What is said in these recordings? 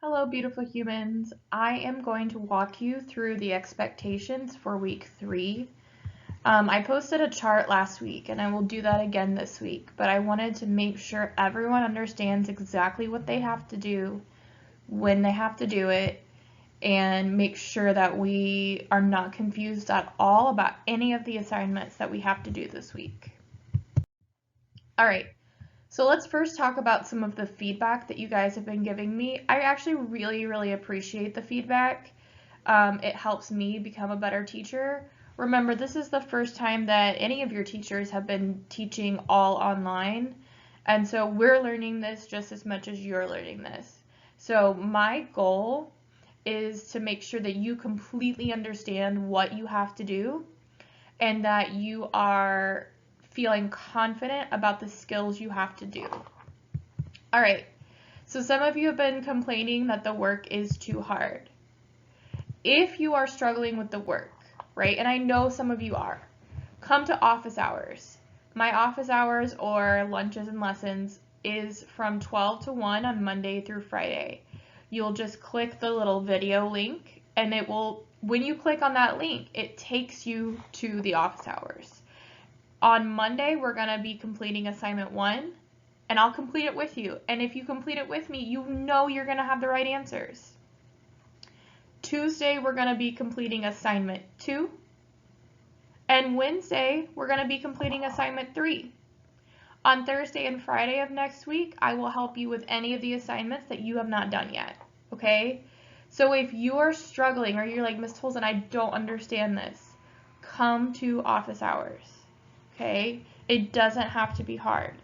Hello, beautiful humans. I am going to walk you through the expectations for week 3. I posted a chart last week and I will do that again this week, but I wanted to make sure everyone understands exactly what they have to do, when they have to do it, and make sure that we are not confused at all about any of the assignments that we have to do this week. All right. So let's first talk about some of the feedback that you guys have been giving me. I actually really appreciate the feedback. It helps me become a better teacher. Remember, this is the first time that any of your teachers have been teaching all online. And so we're learning this just as much as you're learning this. So my goal is to make sure that you completely understand what you have to do and that you are feeling confident about the skills you have to do. All right, so some of you have been complaining that the work is too hard. If you are struggling with the work, right, and I know some of you are, come to office hours. My office hours or lunches and lessons is from 12 to 1 on Monday through Friday. You'll just click the little video link and it will, when you click on that link, it takes you to the office hours. On Monday, we're going to be completing assignment 1, and I'll complete it with you. And if you complete it with me, you know you're going to have the right answers. Tuesday, we're going to be completing assignment 2. And Wednesday, we're going to be completing assignment 3. On Thursday and Friday of next week, I will help you with any of the assignments that you have not done yet. Okay? So if you are struggling or you're like, Ms. Tolson, I don't understand this, come to office hours. Okay? It doesn't have to be hard.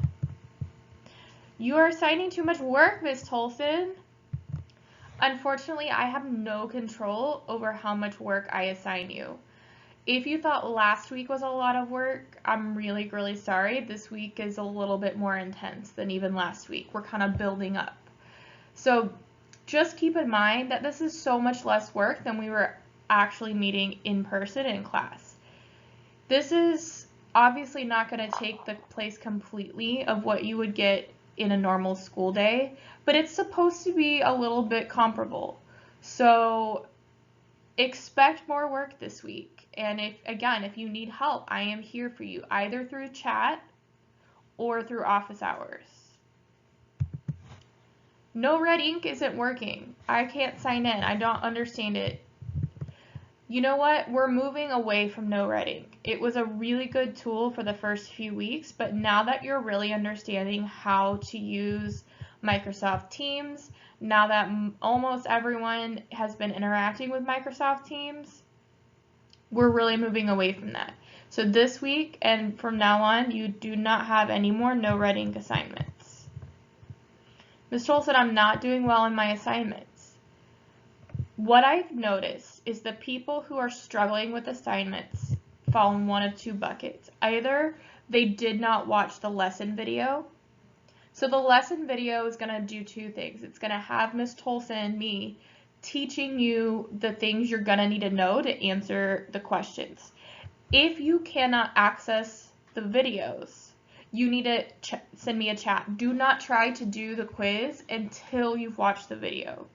You are assigning too much work, Ms. Tolson. Unfortunately, I have no control over how much work I assign you. If you thought last week was a lot of work, I'm really sorry. This week is a little bit more intense than even last week. We're kind of building up. So just keep in mind that this is so much less work than we were actually meeting in person in class. This is obviously not going to take the place completely of what you would get in a normal school day, but it's supposed to be a little bit comparable. So expect more work this week. And if you need help, I am here for you, either through chat or through office hours. No red ink isn't working. I can't sign in. I don't understand it. You know what? We're moving away from no red ink. It was a really good tool for the first few weeks, but now that you're really understanding how to use Microsoft Teams, now that almost everyone has been interacting with Microsoft Teams, we're really moving away from that. So this week and from now on, you do not have any more no red ink assignments. Ms. Troll said I'm not doing well in my assignments. What I've noticed is the people who are struggling with assignments fall in one of two buckets. Either they did not watch the lesson video. So the lesson video is going to do two things. It's going to have Ms. Tolson and me teaching you the things you're going to need to know to answer the questions. If you cannot access the videos, you need to send me a chat. Do not try to do the quiz until you've watched the video.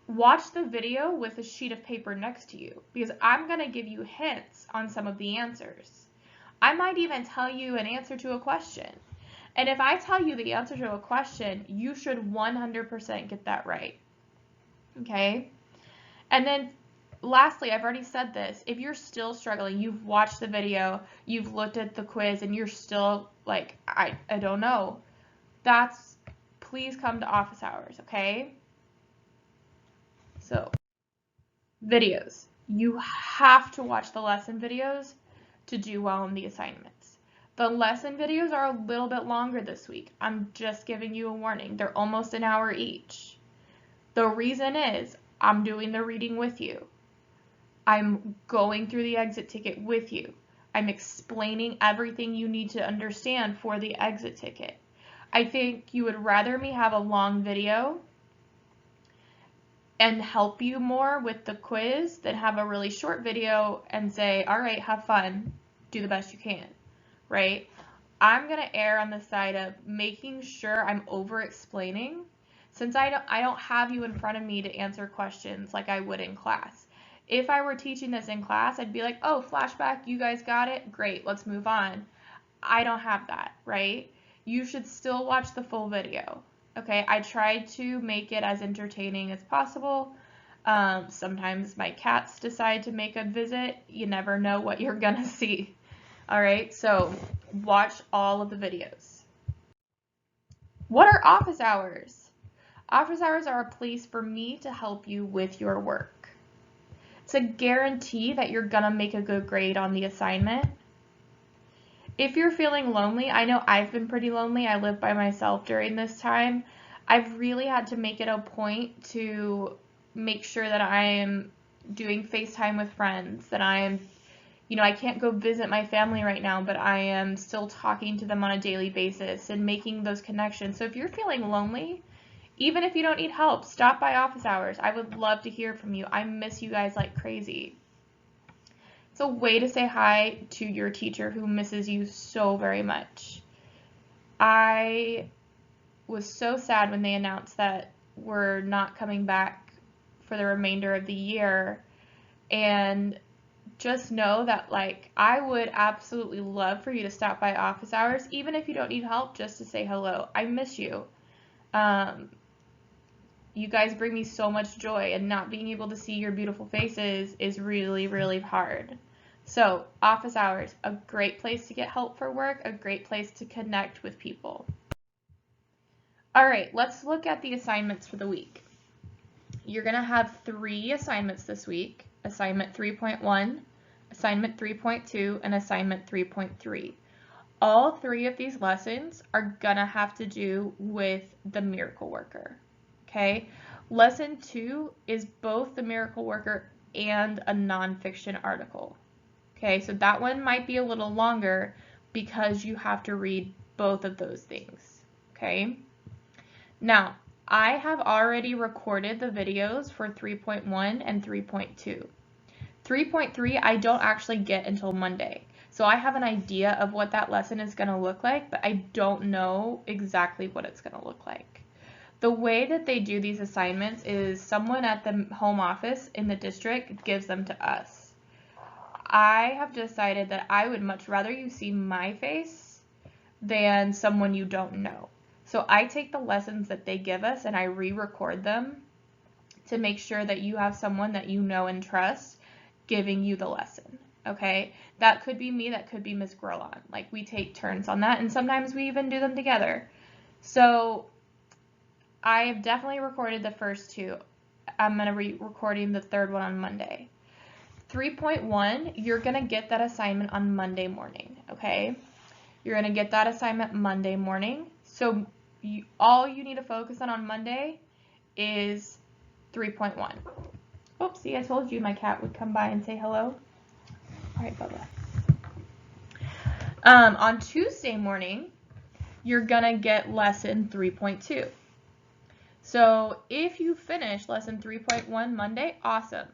Watch the video with a sheet of paper next to you because I'm going to give you hints on some of the answers. I might even tell you an answer to a question. And if I tell you the answer to a question, you should 100% get that right. Okay? And then lastly, I've already said this, if you're still struggling, you've watched the video, you've looked at the quiz, and you're still like, I don't know, please come to office hours, okay? So, videos. You have to watch the lesson videos to do well in the assignments. The lesson videos are a little bit longer this week. I'm just giving you a warning. They're almost an hour each. The reason is I'm doing the reading with you. I'm going through the exit ticket with you. I'm explaining everything you need to understand for the exit ticket. I think you would rather me have a long video and help you more with the quiz than have a really short video and say, all right, have fun, do the best you can, right? I'm going to err on the side of making sure I'm over explaining since I don't have you in front of me to answer questions like I would in class. If I were teaching this in class, I'd be like, oh, flashback, you guys got it? Great, let's move on. I don't have that, right? You should still watch the full video. Okay, I tried to make it as entertaining as possible. Sometimes my cats decide to make a visit. You never know what you're gonna see. All right, so watch all of the videos. What are office hours? Office hours are a place for me to help you with your work. It's a guarantee that you're gonna make a good grade on the assignment. If you're feeling lonely, I know I've been pretty lonely. I live by myself during this time. I've really had to make it a point to make sure that I am doing FaceTime with friends, that I am, I can't go visit my family right now, but I am still talking to them on a daily basis and making those connections. So if you're feeling lonely, even if you don't need help, stop by office hours. I would love to hear from you. I miss you guys like crazy. It's a way to say hi to your teacher who misses you so very much. I was so sad when they announced that we're not coming back for the remainder of the year. And just know that, like, I would absolutely love for you to stop by office hours, even if you don't need help, just to say hello. I miss you. You guys bring me so much joy, and not being able to see your beautiful faces is really, really hard. So, office hours, a great place to get help for work, a great place to connect with people. All right, let's look at the assignments for the week. You're going to have 3 assignments this week, assignment 3.1, assignment 3.2, and assignment 3.3. All 3 of these lessons are going to have to do with the miracle worker, okay? Lesson 2 is both the miracle worker and a nonfiction article. Okay, so that one might be a little longer because you have to read both of those things, okay? Now, I have already recorded the videos for 3.1 and 3.2. 3.3 I don't actually get until Monday, so I have an idea of what that lesson is going to look like, but I don't know exactly what it's going to look like. The way that they do these assignments is someone at the home office in the district gives them to us. I have decided that I would much rather you see my face than someone you don't know. So I take the lessons that they give us and I re-record them to make sure that you have someone that you know and trust giving you the lesson, okay? That could be me, that could be Ms. Grillon. Like, we take turns on that, and sometimes we even do them together. So I have definitely recorded the first 2. I'm going to be recording the 3rd one on Monday. 3.1, you're going to get that assignment on Monday morning, okay? You're going to get that assignment Monday morning. So all you need to focus on Monday is 3.1. Oops, see, I told you my cat would come by and say hello. All right, Bubba. On Tuesday morning, you're going to get lesson 3.2. So if you finish lesson 3.1 Monday, awesome.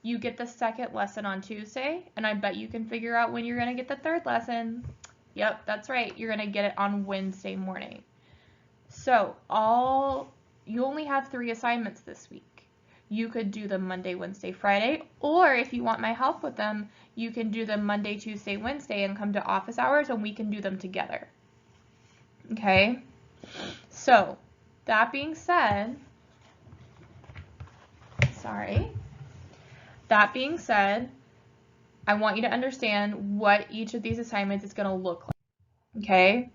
You get the 2nd lesson on Tuesday, and I bet you can figure out when you're going to get the 3rd lesson. Yep, that's right. You're going to get it on Wednesday morning. So you only have 3 assignments this week. You could do them Monday, Wednesday, Friday, or if you want my help with them, you can do them Monday, Tuesday, Wednesday, and come to office hours, and we can do them together. Okay? So, that being said, I want you to understand what each of these assignments is going to look like, okay?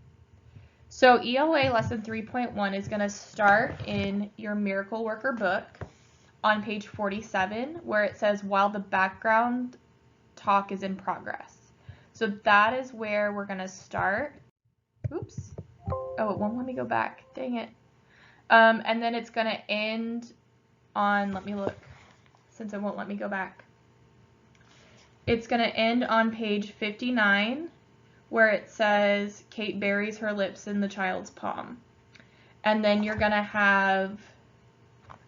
So ELA lesson 3.1 is going to start in your Miracle Worker book on page 47, where it says, while the background talk is in progress. So that is where we're going to start. Oops. Oh, it won't let me go back. Dang it. And then it's going to end on, let me look, since it won't let me go back. It's going to end on page 59, where it says, Kate buries her lips in the child's palm. And then you're going to have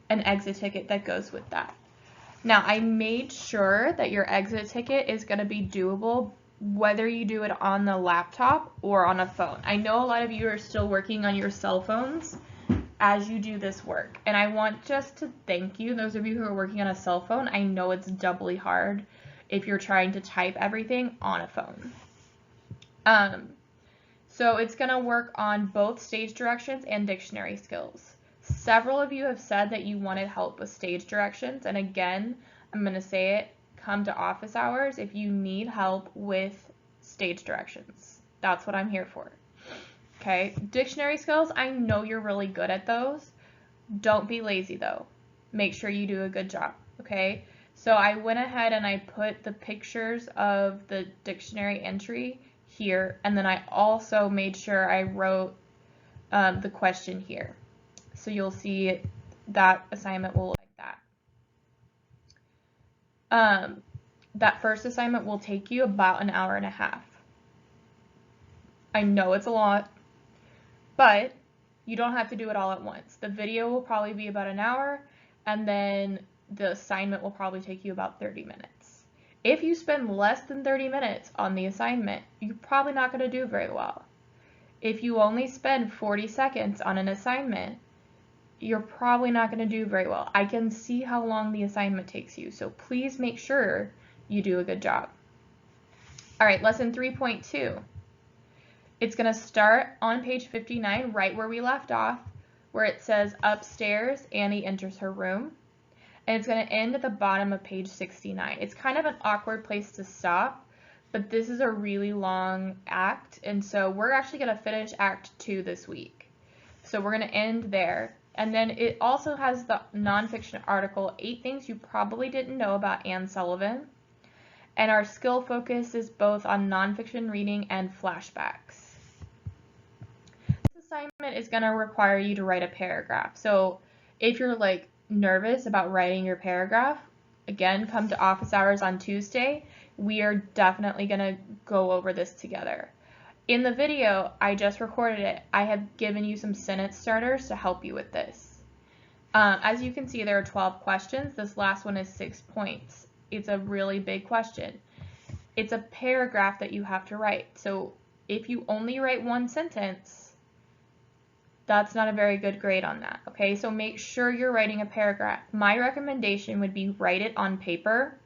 an exit ticket that goes with that. Now, I made sure that your exit ticket is going to be doable whether you do it on the laptop or on a phone. I know a lot of you are still working on your cell phones. as you do this work. And I want just to thank you, those of you who are working on a cell phone. I know it's doubly hard if you're trying to type everything on a phone. So it's going to work on both stage directions and dictionary skills. Several of you have said that you wanted help with stage directions, and again, I'm going to say it, come to office hours if you need help with stage directions. That's what I'm here for. Okay, dictionary skills, I know you're really good at those. Don't be lazy though. Make sure you do a good job, okay? So I went ahead and I put the pictures of the dictionary entry here, and then I also made sure I wrote the question here. So you'll see that assignment will look like that. That first assignment will take you about an hour and a half. I know it's a lot, but you don't have to do it all at once. The video will probably be about an hour, and then the assignment will probably take you about 30 minutes. If you spend less than 30 minutes on the assignment, you're probably not going to do very well. If you only spend 40 seconds on an assignment, you're probably not going to do very well. I can see how long the assignment takes you, so please make sure you do a good job. All right, lesson 3.2. It's going to start on page 59, right where we left off, where it says upstairs, Annie enters her room. And it's going to end at the bottom of page 69. It's kind of an awkward place to stop, but this is a really long act, and so we're actually going to finish Act 2 this week. So we're going to end there. And then it also has the nonfiction article, 8 Things You Probably Didn't Know About Anne Sullivan. And our skill focus is both on nonfiction reading and flashbacks. This assignment is going to require you to write a paragraph. So if you're like nervous about writing your paragraph, again, come to office hours on Tuesday. We are definitely going to go over this together. In the video, I just recorded it. I have given you some sentence starters to help you with this. As you can see, there are 12 questions. This last one is 6 points. It's a really big question. It's a paragraph that you have to write. So if you only write one sentence, that's not a very good grade on that, okay? So make sure you're writing a paragraph. My recommendation would be write it on paper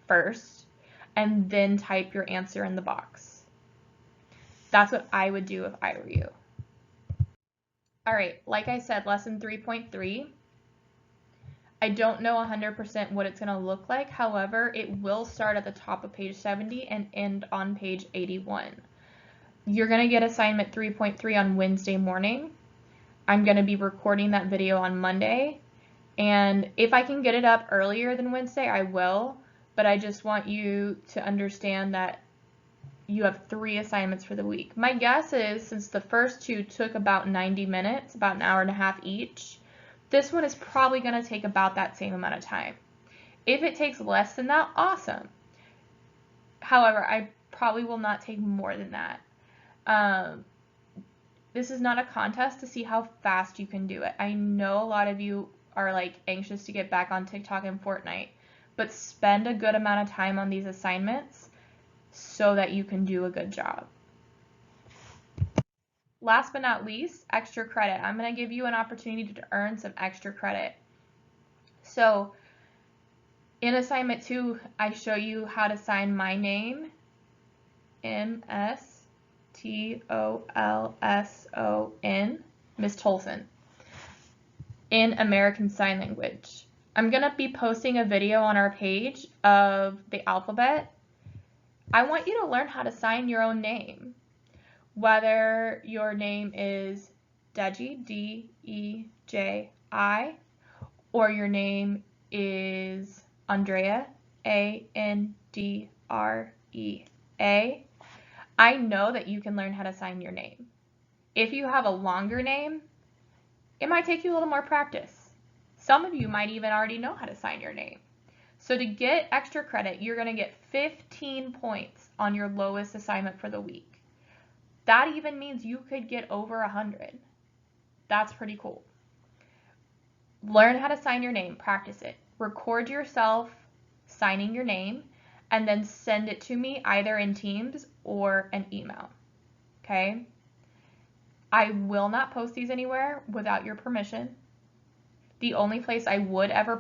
first, and then type your answer in the box. That's what I would do if I were you. All right, like I said, lesson 3.3. I don't know 100% what it's going to look like. However, it will start at the top of page 70 and end on page 81. You're going to get assignment 3.3 on Wednesday morning. I'm going to be recording that video on Monday. And if I can get it up earlier than Wednesday, I will. But I just want you to understand that you have 3 assignments for the week. My guess is, since the first 2 took about 90 minutes, about an hour and a half each, this one is probably going to take about that same amount of time. If it takes less than that, awesome. However, I probably will not take more than that. This is not a contest to see how fast you can do it. I know a lot of you are like anxious to get back on TikTok and Fortnite, but spend a good amount of time on these assignments so that you can do a good job. Last but not least, extra credit. I'm going to give you an opportunity to earn some extra credit. So in assignment 2, I show you how to sign my name, M-S-T-O-L-S-O-N, Miss Tolson, in American Sign Language. I'm going to be posting a video on our page of the alphabet. I want you to learn how to sign your own name. Whether your name is Deji, D-E-J-I, or your name is Andrea, A-N-D-R-E-A, I know that you can learn how to sign your name. If you have a longer name, it might take you a little more practice. Some of you might even already know how to sign your name. So to get extra credit, you're going to get 15 points on your lowest assignment for the week. That even means you could get over 100. That's pretty cool. Learn how to sign your name. Practice it. Record yourself signing your name and then send it to me either in Teams or an email. Okay? I will not post these anywhere without your permission. The only place I would ever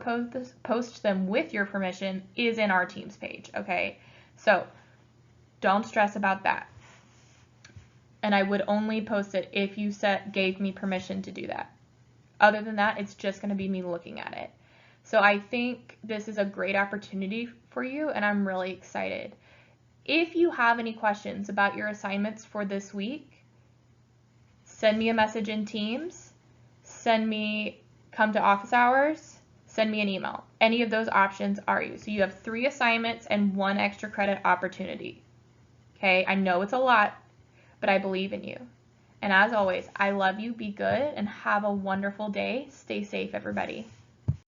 post them with your permission is in our Teams page, okay? So don't stress about that. And I would only post it if you gave me permission to do that. Other than that, it's just going to be me looking at it. So I think this is a great opportunity for you, and I'm really excited. If you have any questions about your assignments for this week, send me a message in Teams, come to office hours, send me an email. Any of those options are you. So you have 3 assignments and 1 extra credit opportunity. Okay, I know it's a lot, but I believe in you. And as always, I love you, be good, and have a wonderful day. Stay safe, everybody.